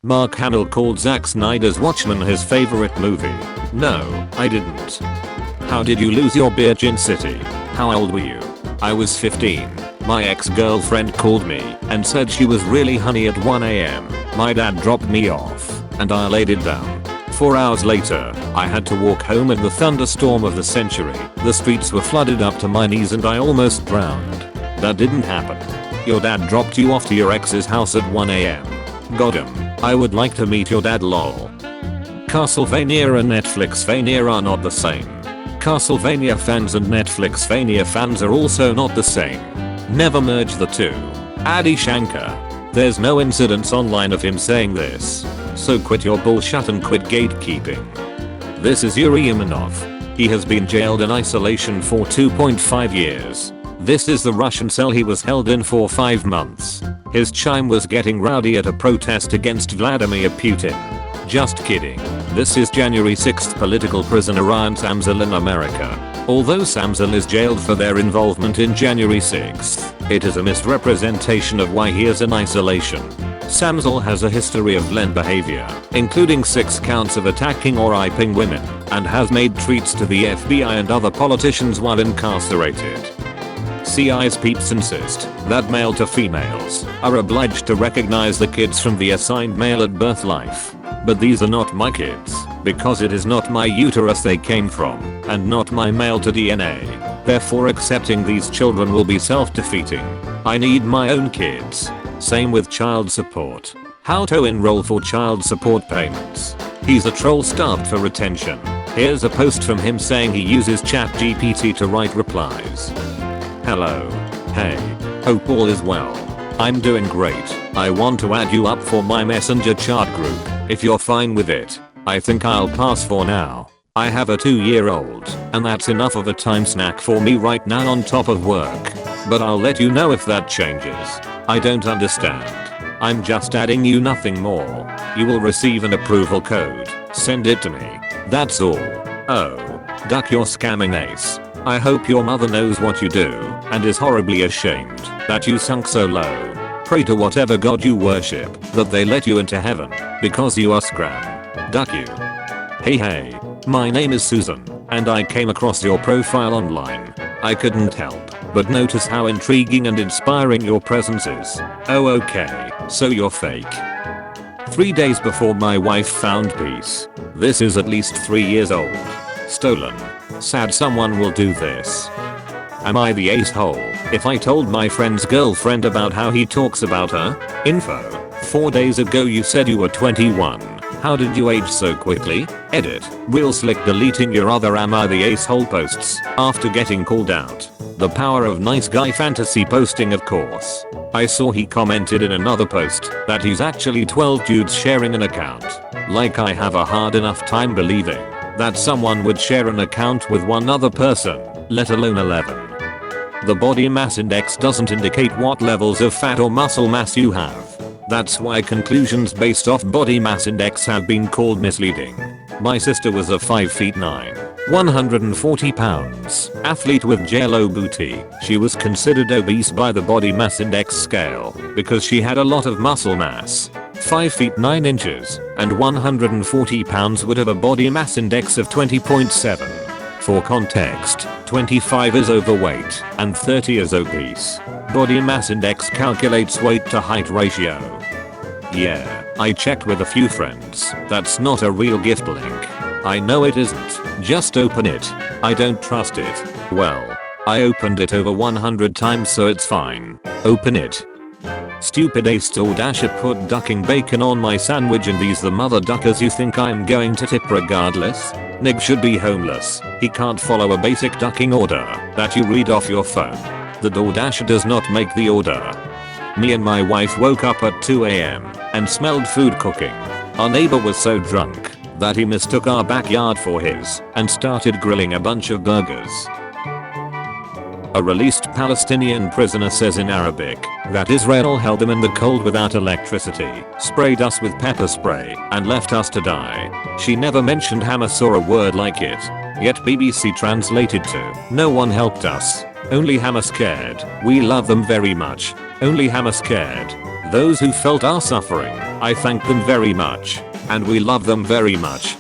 Mark Hamill called Zack Snyder's Watchmen his favorite movie. No, I didn't. How did you lose your Virgin City? How old were you? I was 15. My ex-girlfriend called me and said she was really honey at 1 am. My dad dropped me off and I laid it down. 4 hours later, I had to walk home in the thunderstorm of the century. The streets were flooded up to my knees and I almost drowned. That didn't happen. Your dad dropped you off to your ex's house at 1 am. Got him. I would like to meet your dad, lol. Castlevania and Netflixvania are not the same. Castlevania fans and Netflixvania fans are also not the same. Never merge the two. Adi Shankar. There's no incidents online of him saying this. So quit your bullshit and quit gatekeeping. This is Yuri Imanov. He has been jailed in isolation for 2.5 years. This is the Russian cell he was held in for 5 months. His chime was getting rowdy at a protest against Vladimir Putin. Just kidding. This is January 6th political prisoner Ryan Samsel in America. Although Samsel is jailed for their involvement in January 6th, it is a misrepresentation of why he is in isolation. Samsel has a history of violent behavior, including 6 counts of attacking or raping women, and has made treats to the FBI and other politicians while incarcerated. CI's peeps insist that male to females are obliged to recognize the kids from the assigned male at birth life. But these are not my kids, because it is not my uterus they came from, and not my male to DNA. Therefore accepting these children will be self-defeating. I need my own kids. Same with child support. How to enroll for child support payments. He's a troll starved for attention. Here's a post from him saying he uses ChatGPT to write replies. Hello. Hey. Hope all is well. I'm doing great. I want to add you up for my messenger chat group. If you're fine with it. I think I'll pass for now. I have a 2-year-old, and that's enough of a time snack for me right now on top of work. But I'll let you know if that changes. I don't understand. I'm just adding you, nothing more. You will receive an approval code. Send it to me. That's all. Oh. Duck your scamming ace. I hope your mother knows what you do and is horribly ashamed that you sunk so low. Pray to whatever god you worship that they let you into heaven because you are scram. Duck you. Hey, my name is Susan and I came across your profile online. I couldn't help but notice how intriguing and inspiring your presence is. Oh okay, so you're fake. 3 days before my wife found peace. This is at least 3 years old. Stolen. Sad someone will do this. Am I the ace-hole if I told my friend's girlfriend about how he talks about her? Info. 4 days ago you said you were 21. How did you age so quickly? Edit. Real slick deleting your other am I the ace-hole posts after getting called out. The power of nice guy fantasy posting, of course. I saw he commented in another post that he's actually 12 dudes sharing an account. Like I have a hard enough time believing that someone would share an account with one other person, let alone 11. The body mass index doesn't indicate what levels of fat or muscle mass you have. That's why conclusions based off body mass index have been called misleading. My sister was a 5 feet 9, 140 pounds athlete with jello booty. She was considered obese by the body mass index scale because she had a lot of muscle mass. 5 feet 9 inches and 140 pounds would have a body mass index of 20.7. For context, 25 is overweight and 30 is obese. Body mass index calculates weight to height ratio. Yeah, I checked with a few friends. That's not a real gift link. I know it isn't. Just open it. I don't trust it. Well, I opened it over 100 times so it's fine. Open it. Stupid ace or dasher put ducking bacon on my sandwich and these the mother duckers you think I'm going to tip regardless? Nig should be homeless. He can't follow a basic ducking order that you read off your phone. The DoorDasher does not make the order. Me and my wife woke up at 2 am and smelled food cooking. Our neighbor was so drunk that he mistook our backyard for his and started grilling a bunch of burgers. A released Palestinian prisoner says in Arabic that Israel held him in the cold without electricity, sprayed us with pepper spray, and left us to die. She never mentioned Hamas or a word like it. Yet BBC translated to, no one helped us. Only Hamas cared. We love them very much. Only Hamas cared. Those who felt our suffering. I thank them very much. And we love them very much.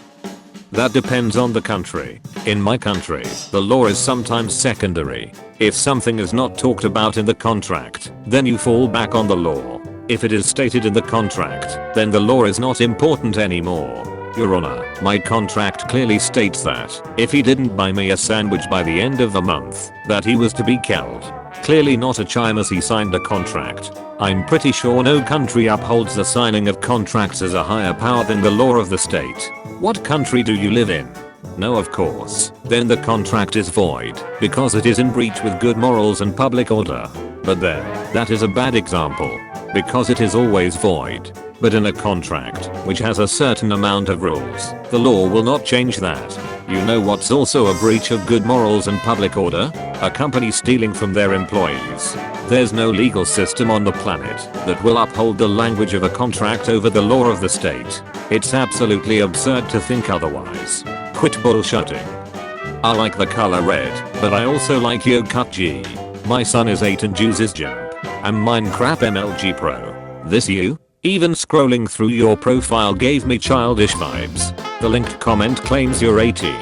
That depends on the country. In my country, the law is sometimes secondary. If something is not talked about in the contract, then you fall back on the law. If it is stated in the contract, then the law is not important anymore. Your Honor, my contract clearly states that if he didn't buy me a sandwich by the end of the month, that he was to be killed. Clearly not a chime as he signed a contract. I'm pretty sure no country upholds the signing of contracts as a higher power than the law of the state. What country do you live in? No, of course. Then the contract is void because it is in breach with good morals and public order. But there, that is a bad example because it is always void. But in a contract, which has a certain amount of rules, the law will not change that. You know what's also a breach of good morals and public order? A company stealing from their employees. There's no legal system on the planet that will uphold the language of a contract over the law of the state. It's absolutely absurd to think otherwise. Quit bullshitting. I like the color red, but I also like Yo Cut G. My son is 8 and uses Jump. And Minecraft MLG Pro. This you? Even scrolling through your profile gave me childish vibes. The linked comment claims you're 18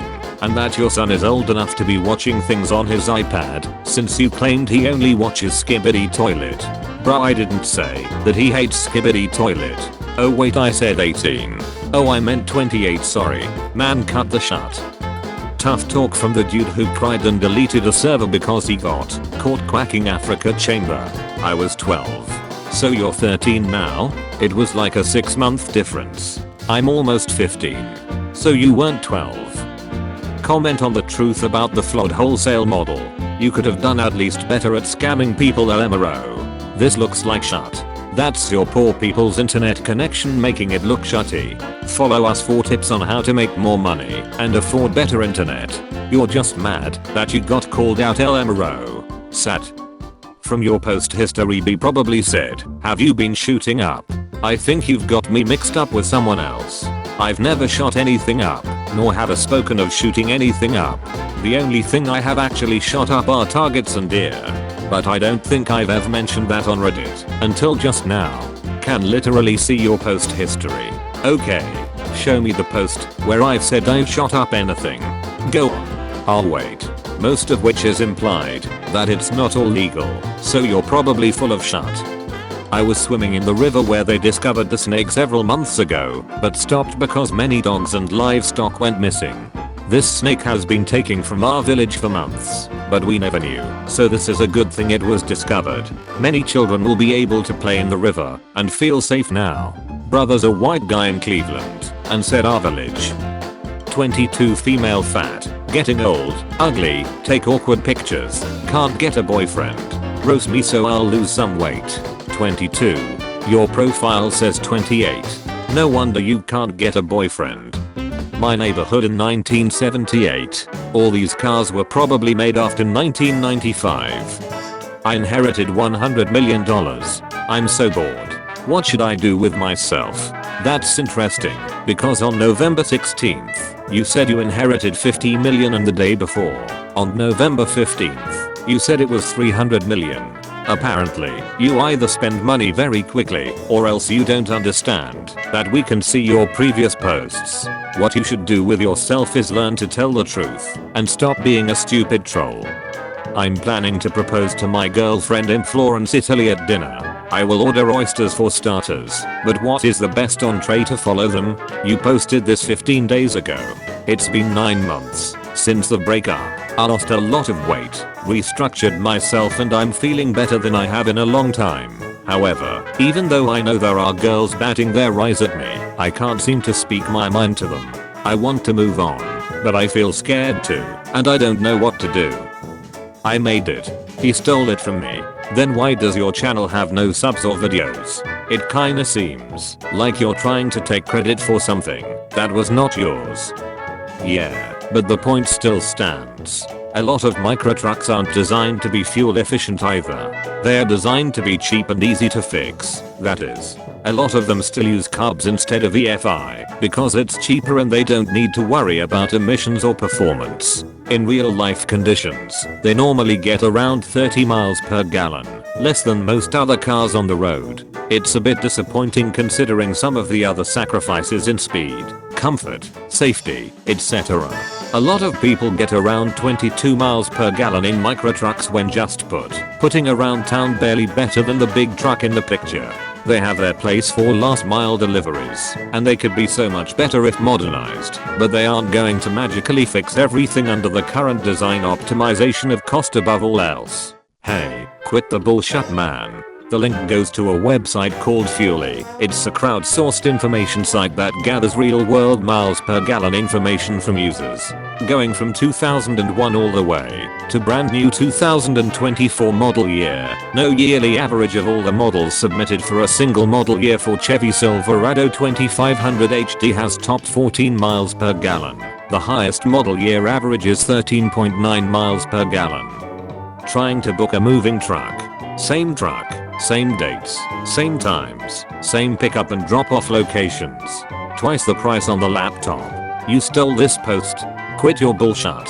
and that your son is old enough to be watching things on his iPad since you claimed he only watches Skibidi Toilet. Bro, I didn't say that he hates Skibidi Toilet. Oh wait, I said 18. Oh, I meant 28, sorry. Man, cut the shut. Tough talk from the dude who cried and deleted a server because he got caught quacking Africa Chamber. I was 12. So you're 13 now? It was like a 6-month difference. I'm almost 15. So you weren't 12. Comment on the truth about the flawed wholesale model. You could have done at least better at scamming people LMRO. This looks like shut. That's your poor people's internet connection making it look shutty. Follow us for tips on how to make more money and afford better internet. You're just mad that you got called out LMRO. Sat. From your post history B probably said, have you been shooting up? I think you've got me mixed up with someone else. I've never shot anything up, nor have I spoken of shooting anything up. The only thing I have actually shot up are targets and deer. But I don't think I've ever mentioned that on Reddit, until just now. Can literally see your post history. Okay, show me the post where I've said I've shot up anything. Go on. I'll wait. Most of which is implied that it's not all legal, so you're probably full of shut. I was swimming in the river where they discovered the snake several months ago, but stopped because many dogs and livestock went missing. This snake has been taken from our village for months, but we never knew, so this is a good thing it was discovered. Many children will be able to play in the river and feel safe now. Brother's a white guy in Cleveland, and said our village. 22 female fat, getting old, ugly, take awkward pictures, can't get a boyfriend. Roast me so I'll lose some weight. 22. Your profile says 28. No wonder you can't get a boyfriend. My neighborhood in 1978. All these cars were probably made after 1995. I inherited $100 million. I'm so bored. What should I do with myself? That's interesting, because on November 16th, you said you inherited $50 million and the day before, on November 15th, you said it was $300 million. Apparently, you either spend money very quickly or else you don't understand that we can see your previous posts. What you should do with yourself is learn to tell the truth and stop being a stupid troll. I'm planning to propose to my girlfriend in Florence, Italy at dinner. I will order oysters for starters, but what is the best entree to follow them? You posted this 15 days ago. It's been 9 months since the breakup. I lost a lot of weight, restructured myself, and I'm feeling better than I have in a long time. However, even though I know there are girls batting their eyes at me, I can't seem to speak my mind to them. I want to move on, but I feel scared too, and I don't know what to do. I made it. He stole it from me. Then why does your channel have no subs or videos? It kinda seems like you're trying to take credit for something that was not yours. Yeah, but the point still stands. A lot of micro trucks aren't designed to be fuel efficient either. They are designed to be cheap and easy to fix, that is. A lot of them still use carbs instead of EFI because it's cheaper and they don't need to worry about emissions or performance. In real life conditions, they normally get around 30 miles per gallon. less than most other cars on the road. It's a bit disappointing considering some of the other sacrifices in speed, comfort, safety, etc. A lot of people get around 22 miles per gallon in micro trucks when just putting around town barely better than the big truck in the picture. They have their place for last mile deliveries, and they could be so much better if modernized, but they aren't going to magically fix everything under the current design optimization of cost above all else. Hey, quit the bullshit, man. The link goes to a website called Fuely. It's a crowdsourced information site that gathers real-world miles per gallon information from users, going from 2001 all the way to brand new 2024 model year. No yearly average of all the models submitted for a single model year for Chevy Silverado 2500 HD has topped 14 miles per gallon. The highest model year average is 13.9 miles per gallon. Trying to book a moving truck. Same truck, same dates, same times, same pickup and drop off locations. Twice the price on the laptop. You stole this post. Quit your bullshit.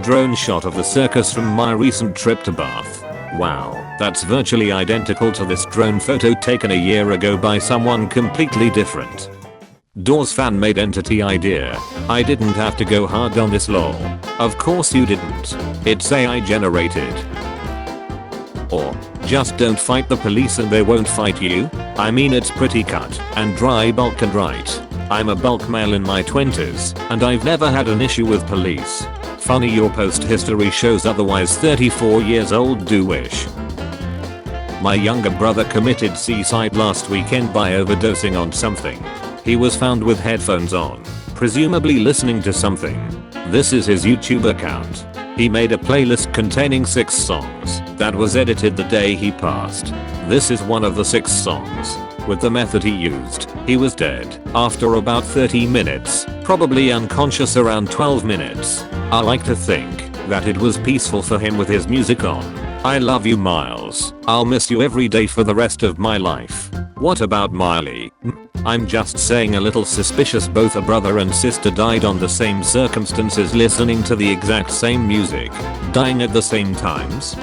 Drone shot of the circus from my recent trip to Bath. Wow, that's virtually identical to this drone photo taken a year ago by someone completely different. Doors fan made entity idea. I didn't have to go hard on this lol. Of course you didn't. It's AI generated. Or, just don't fight the police and they won't fight you? I mean, it's pretty cut and dry bulk and right. I'm a bulk male in my 20s and I've never had an issue with police. Funny your post history shows otherwise. 34 years old, do wish. My younger brother committed suicide last weekend by overdosing on something. He was found with headphones on, presumably listening to something. This is his YouTube account. He made a playlist containing 6 songs that was edited the day he passed. This is one of the 6 songs. With the method he used, he was dead after about 30 minutes, probably unconscious around 12 minutes. I like to think that it was peaceful for him with his music on. I love you, Miles. I'll miss you every day for the rest of my life. What about Miley? I'm just saying, a little suspicious. Both a brother and sister died on the same circumstances, listening to the exact same music, dying at the same times.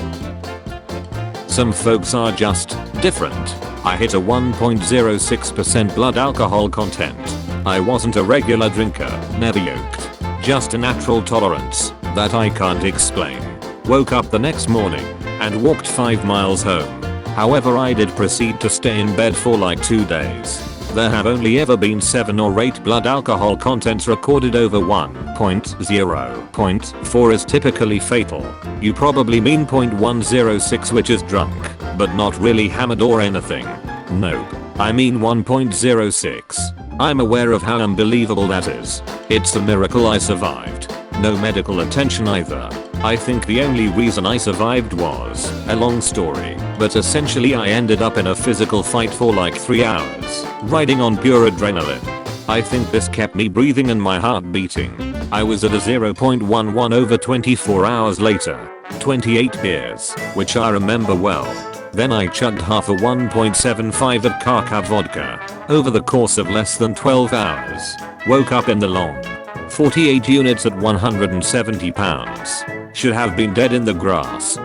Some folks are just different. I hit a 1.06% blood alcohol content. I wasn't a regular drinker, never yoked. Just a natural tolerance that I can't explain. Woke up the next morning and walked 5 miles home. However, I did proceed to stay in bed for like 2 days. There have only ever been 7 or 8 blood alcohol contents recorded over 1.0.4 is typically fatal. You probably mean 0.106, which is drunk, but not really hammered or anything. Nope. I mean 1.06. I'm aware of how unbelievable that is. It's a miracle I survived. No medical attention either. I think the only reason I survived was a long story, but essentially I ended up in a physical fight for like 3 hours, riding on pure adrenaline. I think this kept me breathing and my heart beating. I was at a 0.11 over 24 hours later. 28 beers, which I remember well. Then I chugged half a 1.75 at Kaka vodka over the course of less than 12 hours. Woke up in the long 48 units at 170 pounds. Should have been dead in the grass.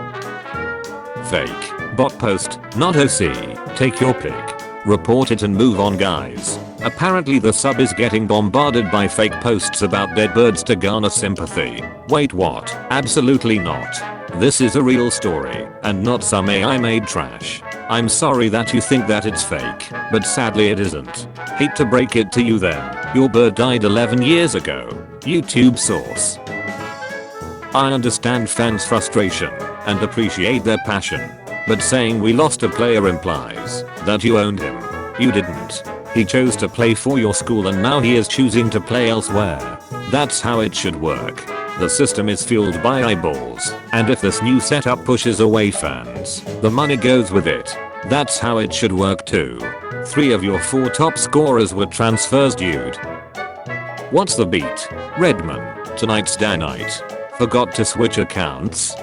Fake. Bot post, not OC. Take your pick. Report it and move on, guys. Apparently the sub is getting bombarded by fake posts about dead birds to garner sympathy. Wait, what? Absolutely not. This is a real story and not some AI made trash. I'm sorry that you think that it's fake, but sadly it isn't. Hate to break it to you then. Your bird died 11 years ago. YouTube source. I understand fans' frustration and appreciate their passion, but saying we lost a player implies that you owned him. You didn't. He chose to play for your school and now he is choosing to play elsewhere. That's how it should work. The system is fueled by eyeballs, and if this new setup pushes away fans, the money goes with it. That's how it should work too. 3 of your 4 top scorers were transfers, dude. What's the beat? Redman, tonight's day night. Forgot to switch accounts?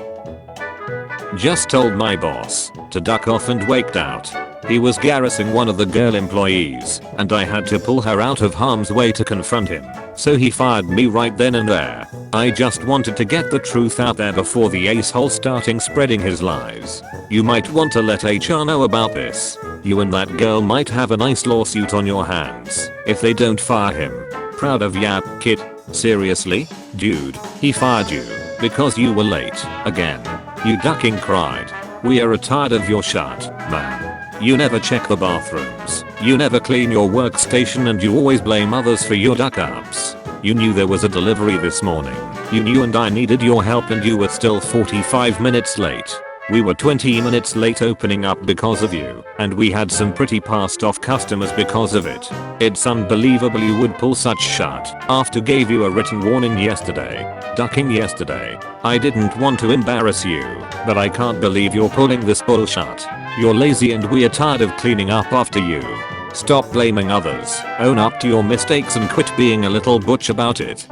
Just told my boss to duck off and waked out. He was garrusing one of the girl employees, and I had to pull her out of harm's way to confront him. So he fired me right then and there. I just wanted to get the truth out there before the asshole starting spreading his lies. You might want to let HR know about this. You and that girl might have a nice lawsuit on your hands if they don't fire him. Proud of ya, kid. Seriously? Dude, he fired you because you were late again. You ducking cried. We are tired of your shit, man. You never check the bathrooms. You never clean your workstation and you always blame others for your duck ups. You knew there was a delivery this morning. You knew and I needed your help and you were still 45 minutes late. We were 20 minutes late opening up because of you, and we had some pretty passed off customers because of it. It's unbelievable you would pull such shit after gave you a written warning yesterday. Ducking yesterday. I didn't want to embarrass you, but I can't believe you're pulling this bullshit. You're lazy and we're tired of cleaning up after you. Stop blaming others, own up to your mistakes and quit being a little butch about it.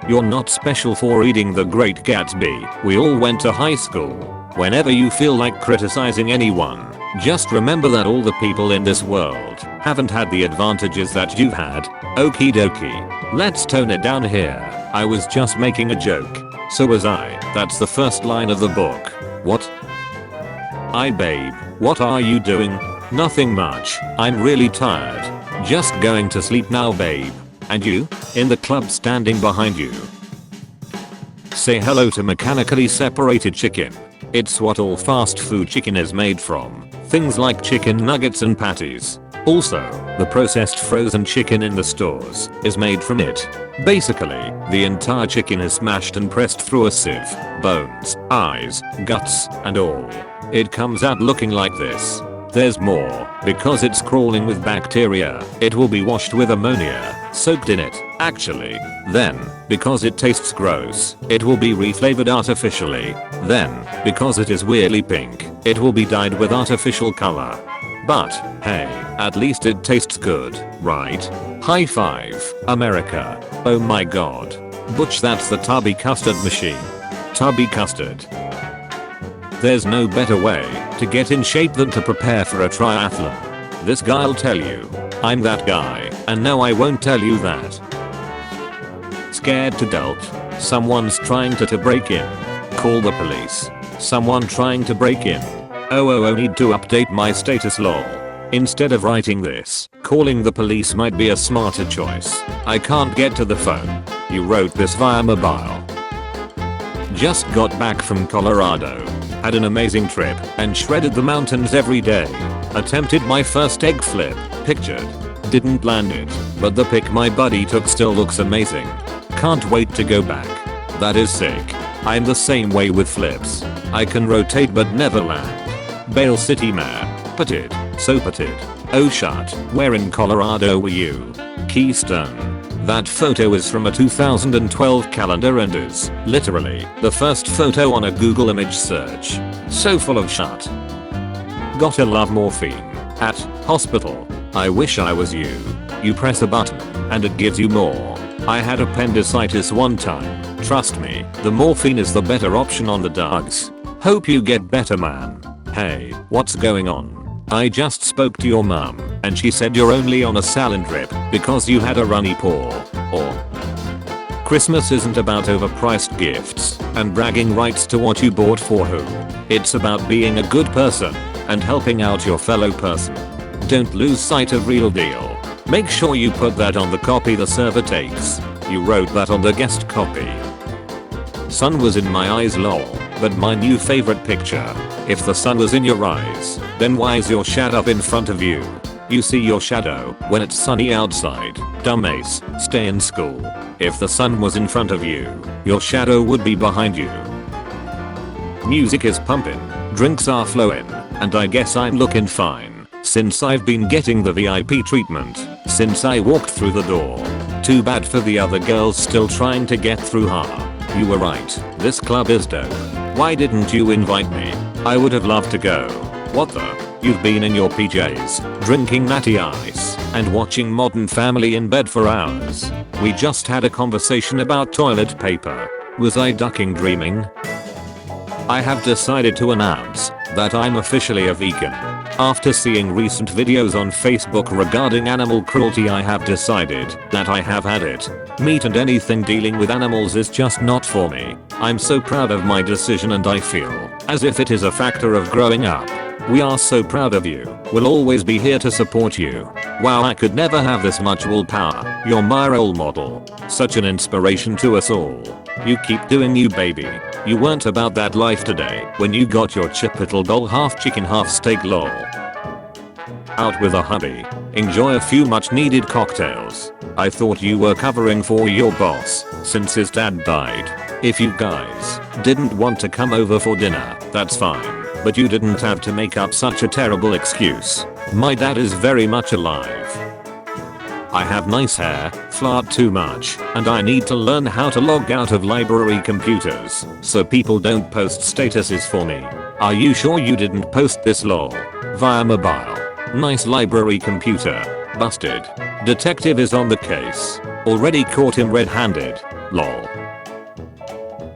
You're not special for reading The Great Gatsby. We all went to high school. Whenever you feel like criticizing anyone, just remember that all the people in this world haven't had the advantages that you've had. Okie dokie. Let's tone it down here. I was just making a joke. So was I. That's the first line of the book. What? Babe, what are you doing? Nothing much. I'm really tired. Just going to sleep now, babe. And you? In the club standing behind you. Say hello to mechanically separated chicken. It's what all fast food chicken is made from. Things like chicken nuggets and patties. Also, the processed frozen chicken in the stores is made from it. Basically, the entire chicken is smashed and pressed through a sieve. Bones, eyes, guts, and all. It comes out looking like this. There's more, because it's crawling with bacteria, it will be washed with ammonia, soaked in it, actually. Then, because it tastes gross, it will be reflavored artificially. Then, because it is weirdly pink, it will be dyed with artificial color. But, hey, at least it tastes good, right? High five, America. Oh my god. Butch, that's the tubby custard machine. Tubby custard. There's no better way to get in shape than to prepare for a triathlon. This guy'll tell you. I'm that guy, and no, I won't tell you that. Scared to death? Someone's trying to break in. Call the police. Someone trying to break in. Oh, need to update my status lol. Instead of writing this, calling the police might be a smarter choice. I can't get to the phone. You wrote this via mobile. Just got back from Colorado. Had an amazing trip and shredded the mountains every day. Attempted my first egg flip, pictured. Didn't land it, but the pic my buddy took still looks amazing. Can't wait to go back. That is sick. I'm the same way with flips. I can rotate but never land. Bale City Mayor. Patted. So patted. Oh shit. Where in Colorado were you? Keystone. That photo is from a 2012 calendar and is, literally, the first photo on a Google image search. So full of shit. Gotta love morphine. At hospital. I wish I was you. You press a button, and it gives you more. I had appendicitis one time. Trust me, the morphine is the better option on the drugs. Hope you get better, man. Hey, what's going on? I just spoke to your mum, and she said you're only on a salad drip because you had a runny paw. Or Christmas isn't about overpriced gifts and bragging rights to what you bought for who. It's about being a good person and helping out your fellow person. Don't lose sight of real deal. Make sure you put that on the copy the server takes. You wrote that on the guest copy. Sun was in my eyes lol, but my new favorite picture. If the sun was in your eyes, then why is your shadow in front of you? You see your shadow when it's sunny outside. Dumbass, stay in school. If the sun was in front of you, your shadow would be behind you. Music is pumping, drinks are flowing, and I guess I'm looking fine. Since I've been getting the VIP treatment, since I walked through the door. Too bad for the other girls still trying to get through her. You were right, this club is dope. Why didn't you invite me? I would have loved to go. What the? You've been in your PJs, drinking natty ice, and watching Modern Family in bed for hours. We just had a conversation about toilet paper. Was I ducking dreaming? I have decided to announce that I'm officially a vegan. After seeing recent videos on Facebook regarding animal cruelty, I have decided that I have had it. Meat and anything dealing with animals is just not for me. I'm so proud of my decision and I feel as if it is a factor of growing up. We are so proud of you. We'll always be here to support you. Wow, I could never have this much willpower. You're my role model. Such an inspiration to us all. You keep doing you, baby. You weren't about that life today when you got your chipotle bowl half chicken half steak lol. Out with a hubby. Enjoy a few much needed cocktails. I thought you were covering for your boss since his dad died. If you guys didn't want to come over for dinner, that's fine. But you didn't have to make up such a terrible excuse. My dad is very much alive. I have nice hair, flirt too much, and I need to learn how to log out of library computers so people don't post statuses for me. Are you sure you didn't post this lol via mobile? Nice library computer. Busted. Detective is on the case. Already caught him red-handed. Lol.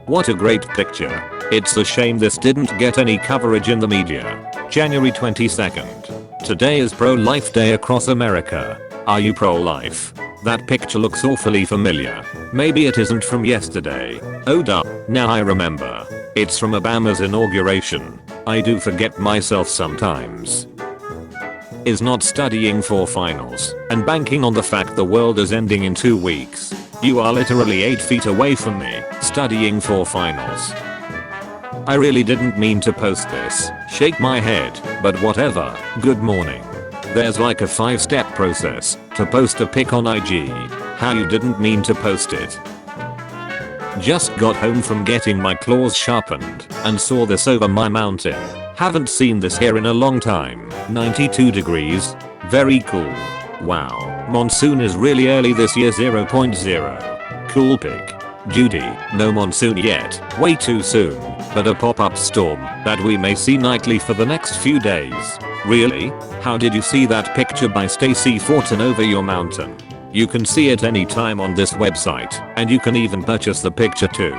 What a great picture. It's a shame this didn't get any coverage in the media. January 22nd. Today is Pro-Life Day across America. Are you pro-life? That picture looks awfully familiar. Maybe it isn't from yesterday. Oh duh, now I remember. It's from Obama's inauguration. I do forget myself sometimes. Is not studying for finals and banking on the fact the world is ending in 2 weeks. You are literally 8 feet away from me, studying for finals. I really didn't mean to post this. Shake my head, but whatever. Good morning. There's like a 5-step process to post a pic on IG. How you didn't mean to post it. Just got home from getting my claws sharpened and saw this over my mountain. Haven't seen this here in a long time. 92 degrees. Very cool. Wow. Monsoon is really early this year 0.0. Cool pic. Judy, no monsoon yet, way too soon, but a pop-up storm that we may see nightly for the next few days. Really? How did you see that picture by Stacy Fortin over your mountain? You can see it anytime on this website, and you can even purchase the picture too.